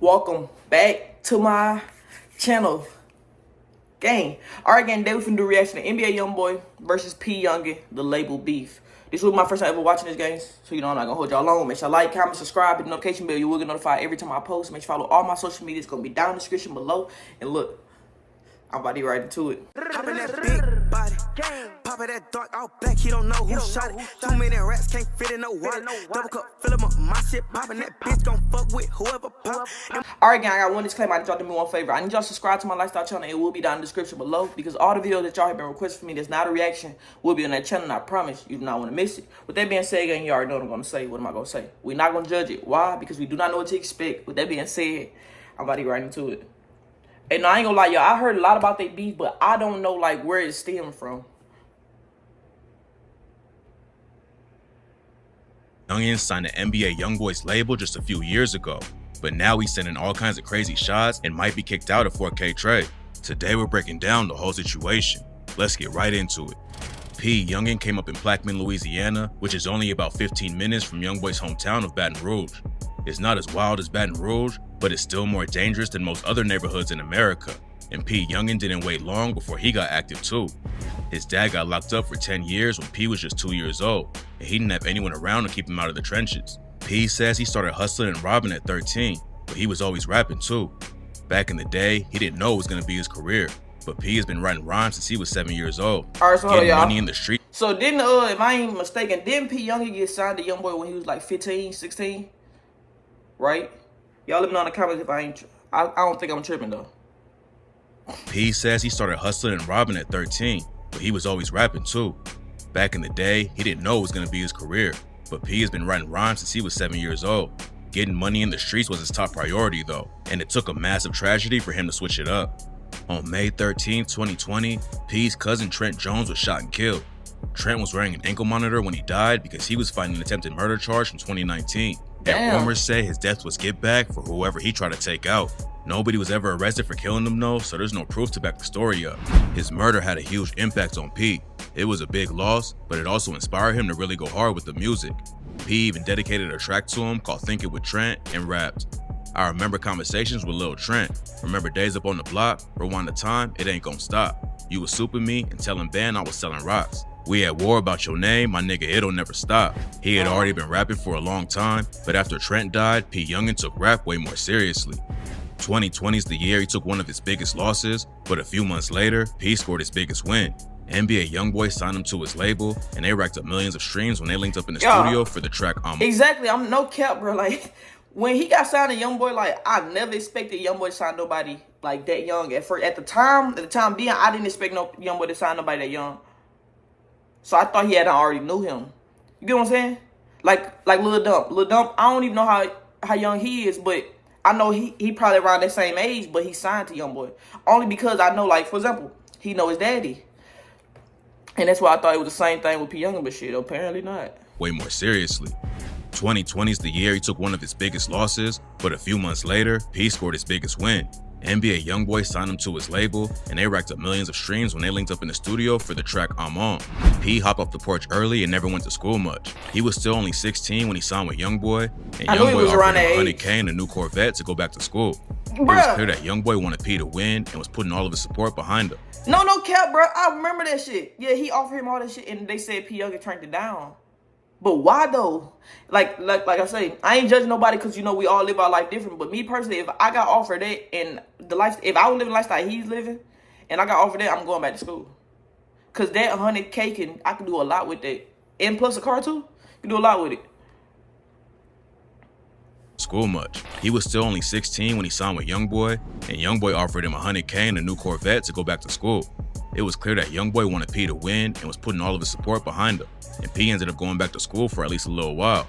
Welcome back to my channel, gang. Alright, gang, today we finna do a reaction to NBA YoungBoy versus Yungin, the label beef. This will be my first time ever watching this, gang, so you know I'm not gonna hold y'all long. Make sure you like, comment, subscribe, hit the notification bell. You will get notified every time I post. Make sure you follow all my social media. It's gonna be down in the description below. And look, I'm about to get right into it. Poppin' that big body, poppin' that dark all black, he don't know who shot it. Too many rats can't fit in no wallet. Double cup, fill 'em up, my shit poppin', that bitch gon' fuck with whoever pop. Alright, gang, I got one disclaimer. I need y'all to do me one favor. I need y'all to subscribe to my lifestyle channel. It will be down in the description below, because all the videos that y'all have been requesting for me that's not a reaction will be on that channel, and I promise you do not want to miss it. With that being said, gang, you already know what I'm gonna say. What am I gonna say? We're not gonna judge it. Why? Because we do not know what to expect. With that being said, I'm about to get right into it. And no, I ain't gonna lie, y'all. I heard a lot about their beef, but I don't know like where it stemmed from. Yungin signed the NBA YoungBoy's label just a few years ago, but now he's sending all kinds of crazy shots and might be kicked out of 4K trade. Today we're breaking down the whole situation. Let's get right into it. Yungin came up in Plaquemine, Louisiana, which is only about 15 minutes from YoungBoy's hometown of Baton Rouge. It's not as wild as Baton Rouge, but it's still more dangerous than most other neighborhoods in America. And Yungin didn't wait long before he got active too. His dad got locked up for 10 years when P was just 2 years old, and he didn't have anyone around to keep him out of the trenches. P says he started hustling and robbing at 13, but he was always rapping too. Back in the day, he didn't know it was gonna be his career, but P has been writing rhymes since he was 7 years old. Alright, so getting y'all, money in the street. So didn't, if I ain't mistaken, didn't Yungin get signed to YoungBoy when he was like 15, 16? Right? Y'all let me know in the comments if I don't think I'm tripping though. P says he started hustling and robbing at 13, but he was always rapping too. Back in the day, he didn't know it was gonna be his career, but P has been writing rhymes since he was 7 years old. Getting money in the streets was his top priority though, and it took a massive tragedy for him to switch it up. On May 13, 2020, P's cousin Trent Jones was shot and killed. Trent was wearing an ankle monitor when he died because he was fighting an attempted murder charge from 2019. And rumors say his death was get back for whoever he tried to take out. Nobody was ever arrested for killing him though, so there's no proof to back the story up. His murder had a huge impact on P. It was a big loss, but it also inspired him to really go hard with the music. P even dedicated a track to him called Think It with Trent and rapped, "I remember conversations with Lil Trent. Remember days up on the block, rewind the time, it ain't gonna stop. You was souping me and telling Ben I was selling rocks. We at war about your name, my nigga, it'll never stop." He had already been rapping for a long time, but after Trent died, Yungin took rap way more seriously. 2020 is the year he took one of his biggest losses, but a few months later, P scored his biggest win. NBA YoungBoy signed him to his label, and they racked up millions of streams when they linked up in the studio for the track Exactly, I'm no cap, bro. Like, when he got signed to YoungBoy, like, I never expected YoungBoy to sign nobody like that young. At the time being, I didn't expect no YoungBoy to sign nobody that young. So I thought he had already knew him. You get what I'm saying? Like Lil Dump. Lil Dump, I don't even know how young he is, but I know he probably around that same age, but he signed to YoungBoy. Only because I know, like, for example, he know his daddy. And that's why I thought it was the same thing with Yungin, but shit, apparently not. Way more seriously. 2020 is the year he took one of his biggest losses, but a few months later, P scored his biggest win. NBA YoungBoy signed him to his label, and they racked up millions of streams when they linked up in the studio for the track I'm On. P hopped off the porch early and never went to school much. He was still only 16 when he signed with YoungBoy, and YoungBoy offered him $100K and a new Corvette to go back to school. It was clear that YoungBoy wanted P to win and was putting all of his support behind him. No cap, bro. I remember that shit. Yeah, he offered him all that shit, and they said Yungin turned it down. But why though? Like I say, I ain't judging nobody because, you know, we all live our life different. But me personally, if I got offered that and if I was living the lifestyle he's living, and I got offered that, I'm going back to school. Cause that 100K I can do a lot with that, and plus a car too. You can do a lot with it. School much. He was still only 16 when he signed with YoungBoy, and YoungBoy offered him $100K and a new Corvette to go back to school. It was clear that YoungBoy wanted P to win and was putting all of his support behind him, and P ended up going back to school for at least a little while.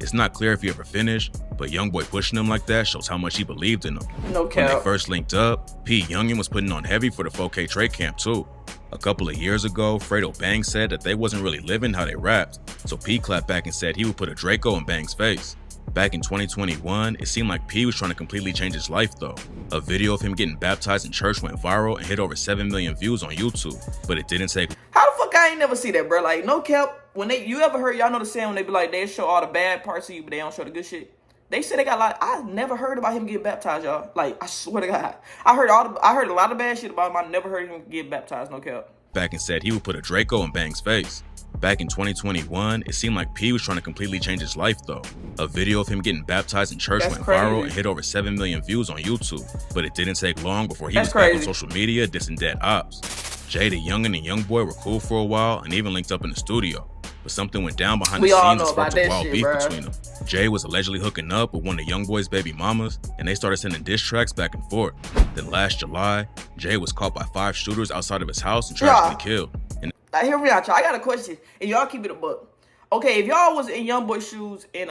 It's not clear if he ever finished, but YoungBoy pushing him like that shows how much he believed in him. No cap. When they first linked up, Yungin was putting on heavy for the 4K trade camp too. A couple of years ago, Fredo Bang said that they wasn't really living how they rapped, so P clapped back and said he would put a Draco in Bang's face. Back in 2021, it seemed like P was trying to completely change his life though. A video of him getting baptized in church went viral and hit over 7 million views on YouTube, but it didn't take. How the fuck I ain't never see that, bro? Like, no cap. When you ever heard, y'all know the saying when they be like, they show all the bad parts of you, but they don't show the good shit? They said they got like I never heard about him getting baptized, y'all. Like I swear to God, I heard a lot of bad shit about him. I never heard him get baptized. No cap. Back and said he would put a Draco in Bang's face. Back in 2021, it seemed like P was trying to completely change his life though. A video of him getting baptized in church went viral and hit over 7 million views on YouTube. But it didn't take long before he was back on social media dissing dead ops. Jay, the Yungin, and YoungBoy were cool for a while and even linked up in the studio. But something went down behind the scenes that sparked a wild beef between them. Jay was allegedly hooking up with one of YoungBoy's baby mamas, and they started sending diss tracks back and forth. Then last July, Jay was caught by 5 shooters outside of his house and tragically killed. And hear me out, y'all. I got a question, and y'all keep it a buck. Okay, if y'all was in YoungBoy's shoes and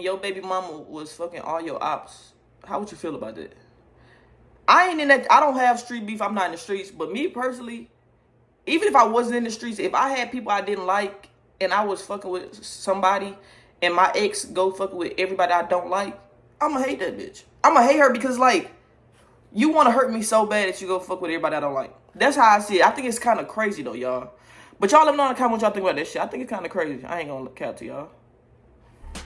your baby mama was fucking all your ops, how would you feel about that? I ain't in that. I don't have street beef. I'm not in the streets. But me personally, even if I wasn't in the streets, if I had people I didn't like and I was fucking with somebody and my ex go fucking with everybody I don't like, I'ma hate that bitch. I'ma hate her because, like, you want to hurt me so bad that you go fuck with everybody I don't like. That's how I see it. I think it's kind of crazy, though, y'all. But y'all let me know in the comments what y'all think about that shit. I think it's kind of crazy. I ain't gonna cap to y'all.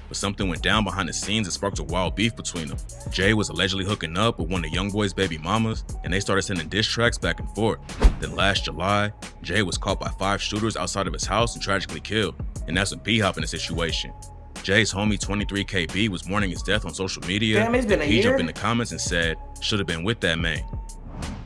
But something went down behind the scenes and sparked a wild beef between them. Jay was allegedly hooking up with one of YoungBoy's baby mamas, and they started sending diss tracks back and forth. Then last July, Jay was caught by 5 shooters outside of his house and tragically killed. And that's when P hopped in the situation. Jay's homie 23KB was mourning his death on social media. Damn, it's been a year. He jumped in the comments and said, "Should have been with that man."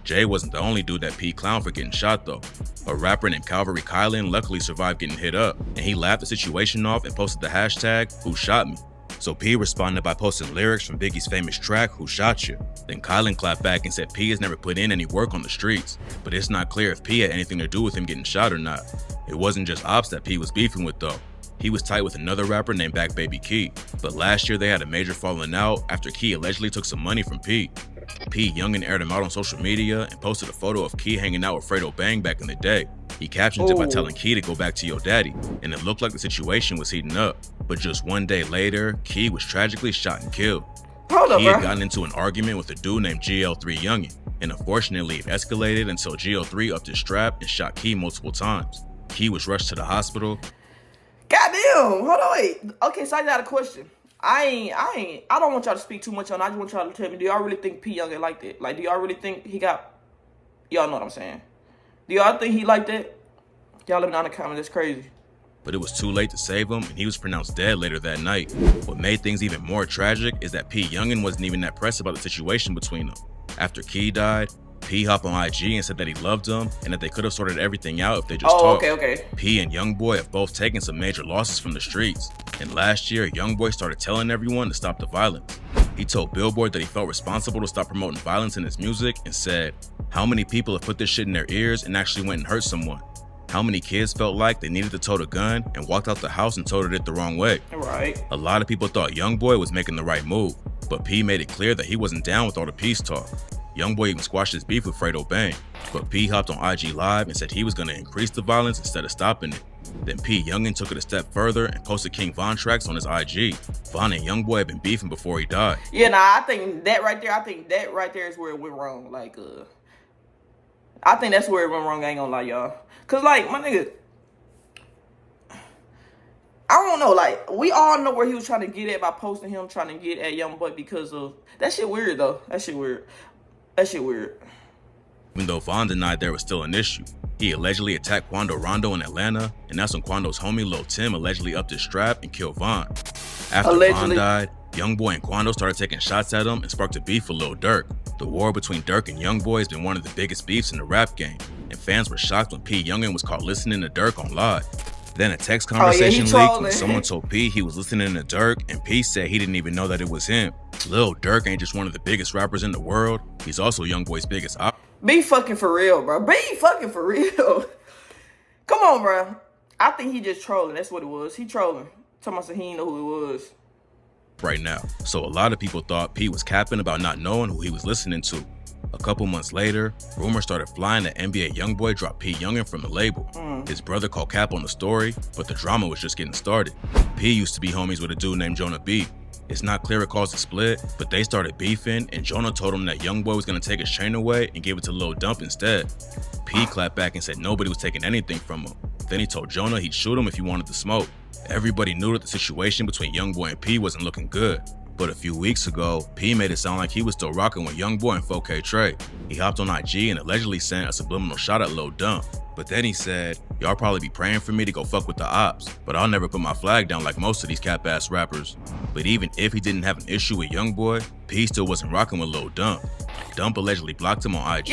Jay wasn't the only dude that P clowned for getting shot though. A rapper named Calvary Kylan luckily survived getting hit up, and he laughed the situation off and posted the hashtag "Who Shot Me." So P responded by posting lyrics from Biggie's famous track "Who Shot You." Then Kylan clapped back and said P has never put in any work on the streets, but it's not clear if P had anything to do with him getting shot or not. It wasn't just ops that P was beefing with though. He was tight with another rapper named Back Baby Key, but last year they had a major falling out after Key allegedly took some money from P. Yungin aired him out on social media and posted a photo of Key hanging out with Fredo Bang back in the day. He captioned it by telling Key to go back to your daddy, and it looked like the situation was heating up. But just one day later, Key was tragically shot and killed. Key had gotten into an argument with a dude named GL3 Yungin, and unfortunately it escalated until GL3 upped his strap and shot Key multiple times. Key was rushed to the hospital. Goddamn, hold on, wait. Okay, so I got a question. I don't want y'all to speak too much on it. I just want y'all to tell me, do y'all really think P Yungin like that? Like, do y'all really think he got, y'all know what I'm saying? Do y'all think he like that? Y'all let me know in the comments, that's crazy. But it was too late to save him, and he was pronounced dead later that night. What made things even more tragic is that P Yungin wasn't even that pressed about the situation between them. After Key died, P hopped on IG and said that he loved him and that they could have sorted everything out if they just talked. Okay. P and YoungBoy have both taken some major losses from the streets. And last year, YoungBoy started telling everyone to stop the violence. He told Billboard that he felt responsible to stop promoting violence in his music and said, "How many people have put this shit in their ears and actually went and hurt someone? How many kids felt like they needed to tote a gun and walked out the house and toted it the wrong way?" Right. A lot of people thought YoungBoy was making the right move, but P made it clear that he wasn't down with all the peace talk. YoungBoy even squashed his beef with Fredo Bang, but P hopped on IG Live and said he was going to increase the violence instead of stopping it. Then P Yungin took it a step further and posted King Von tracks on his IG. Von and YoungBoy had been beefing before he died. Yeah, nah, I think that right there is where it went wrong. Like, I think that's where it went wrong, I ain't gonna lie, y'all. Cause, like, my nigga, I don't know, like, we all know where he was trying to get at by posting him trying to get at YoungBoy because of, that shit weird, though. That shit weird. Even though Von denied there was still an issue. He allegedly attacked Quando Rondo in Atlanta, and that's when Quando's homie Lil Tim allegedly upped his strap and killed Von. After Von died, YoungBoy and Quando started taking shots at him and sparked a beef with Lil Durk. The war between Durk and YoungBoy has been one of the biggest beefs in the rap game, and fans were shocked when P Yungin was caught listening to Durk on live. Then a text conversation leaked when someone told P he was listening to Durk, and P said he didn't even know that it was him. Lil Durk ain't just one of the biggest rappers in the world, he's also YoungBoy's biggest op. Be fucking for real, bro. Be fucking for real. Come on, bro. I think he just trolling. That's what it was. He trolling. Talking about he didn't know who it was. Right now. So a lot of people thought P was capping about not knowing who he was listening to. A couple months later, rumors started flying that NBA YoungBoy dropped P Yungin from the label. His brother called cap on the story, but the drama was just getting started. P used to be homies with a dude named Jonah B. It's not clear it caused a split, but they started beefing, and Jonah told him that YoungBoy was gonna take his chain away and give it to Lil Dump instead. P clapped back and said nobody was taking anything from him. Then he told Jonah he'd shoot him if he wanted to smoke. Everybody knew that the situation between YoungBoy and P wasn't looking good. But a few weeks ago, P made it sound like he was still rocking with YoungBoy and 4K Trey. He hopped on IG and allegedly sent a subliminal shot at Lil Dump. But then he said, y'all probably be praying for me to go fuck with the ops, but I'll never put my flag down like most of these cap-ass rappers. But even if he didn't have an issue with YoungBoy, P still wasn't rocking with Lil Dump. Dump allegedly blocked him on IG,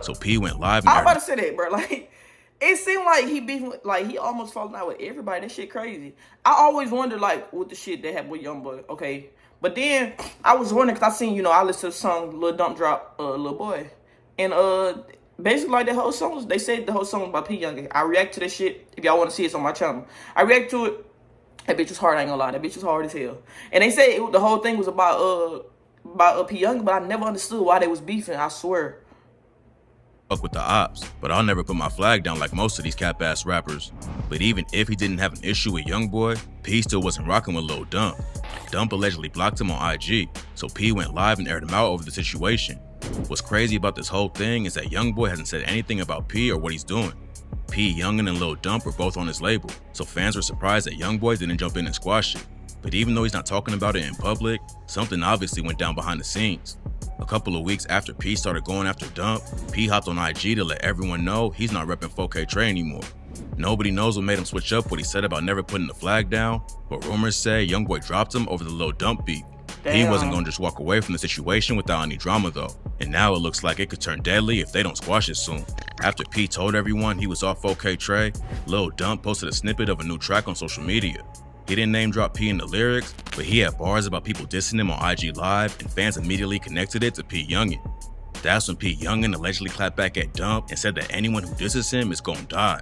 so P went live and I'm about to say that, bro. Like, it seemed like he beefing, like he almost falling out with everybody. That shit crazy. I always wonder, like, what the shit that happened with YoungBoy. Okay, but then I was wondering because I seen, you know, I listened to the song Lil Dump drop, Lil Boy, and basically like the whole song. They said the whole song was by P Yungin. I react to this shit. If y'all want to see it, it's on my channel. I react to it. That bitch was hard. I ain't gonna lie. That bitch was hard as hell. And they said the whole thing was about P Yungin, but I never understood why they was beefing. I swear. Fuck with the ops, but I'll never put my flag down like most of these cap-ass rappers. But even if he didn't have an issue with YoungBoy, P still wasn't rocking with Lil Dump. Dump allegedly blocked him on IG, so P went live and aired him out over the situation. What's crazy about this whole thing is that YoungBoy hasn't said anything about P or what he's doing. P, Yungin, and Lil Dump were both on his label, so fans were surprised that YoungBoy didn't jump in and squash it. But even though he's not talking about it in public, something obviously went down behind the scenes. A couple of weeks after P started going after Dump, P hopped on IG to let everyone know he's not repping 4K Trey anymore. Nobody knows what made him switch up what he said about never putting the flag down, but rumors say YoungBoy dropped him over the Lil Dump beat. He wasn't gonna just walk away from the situation without any drama though, and now it looks like it could turn deadly if they don't squash it soon. After P told everyone he was off 4K Trey, Lil Dump posted a snippet of a new track on social media. He didn't name drop P in the lyrics, but he had bars about people dissing him on IG Live, and fans immediately connected it to P Yungin. That's when P Yungin allegedly clapped back at Dump and said that anyone who disses him is gonna die.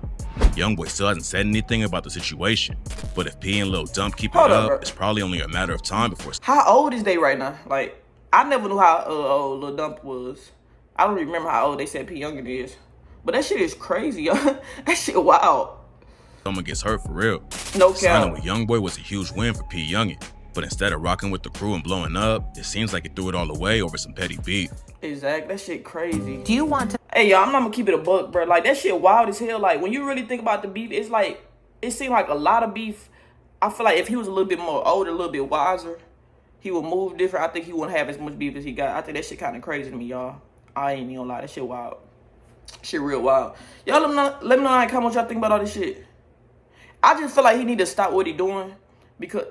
YoungBoy still hasn't said anything about the situation, but if P and Lil Dump keep it up, it's probably only a matter of time before. How old is they right now? Like, I never knew how old Lil Dump was. I don't remember how old they said P Yungin is. But that shit is crazy, yo. That shit wild. Someone gets hurt for real. No cap. Signing with YoungBoy was a huge win for P Yungin, but instead of rocking with the crew and blowing up, it seems like he threw it all away over some petty beef. Exactly, that shit crazy. Do you want to? Hey, y'all, I'm not gonna keep it a buck, bro. Like, that shit wild as hell. Like, when you really think about the beef, it's like, it seemed like a lot of beef. I feel like if he was a little bit more older, a little bit wiser, he would move different. I think he wouldn't have as much beef as he got. I think that shit kind of crazy to me, y'all. I ain't even gonna lie, that shit wild. Shit real wild. Y'all let me know in the comments what y'all think about all this shit. I just feel like he need to stop what he doing, because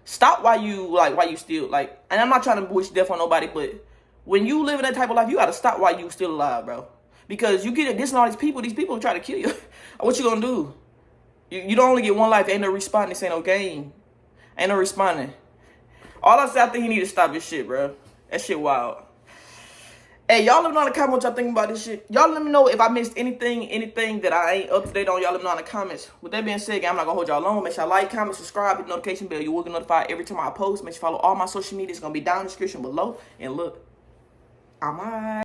stop while you still, like, and I'm not trying to wish death on nobody, but when you live in that type of life, you gotta stop while you still alive, bro. Because you get it, dissing all these people try to kill you. What you gonna do? You don't only get one life. Ain't no responding. This ain't no game. Ain't no responding. All I say, I think he need to stop this shit, bro. That shit wild. Hey, y'all let me know in the comments what y'all think about this shit. Y'all let me know if I missed anything that I ain't up to date on. Y'all let me know in the comments. With that being said, gang, I'm not gonna hold y'all long. Make sure y'all like, comment, subscribe, hit the notification bell. You will get notified every time I post. Make sure you follow all my social media. It's gonna be down in the description below. And look, I'm alright.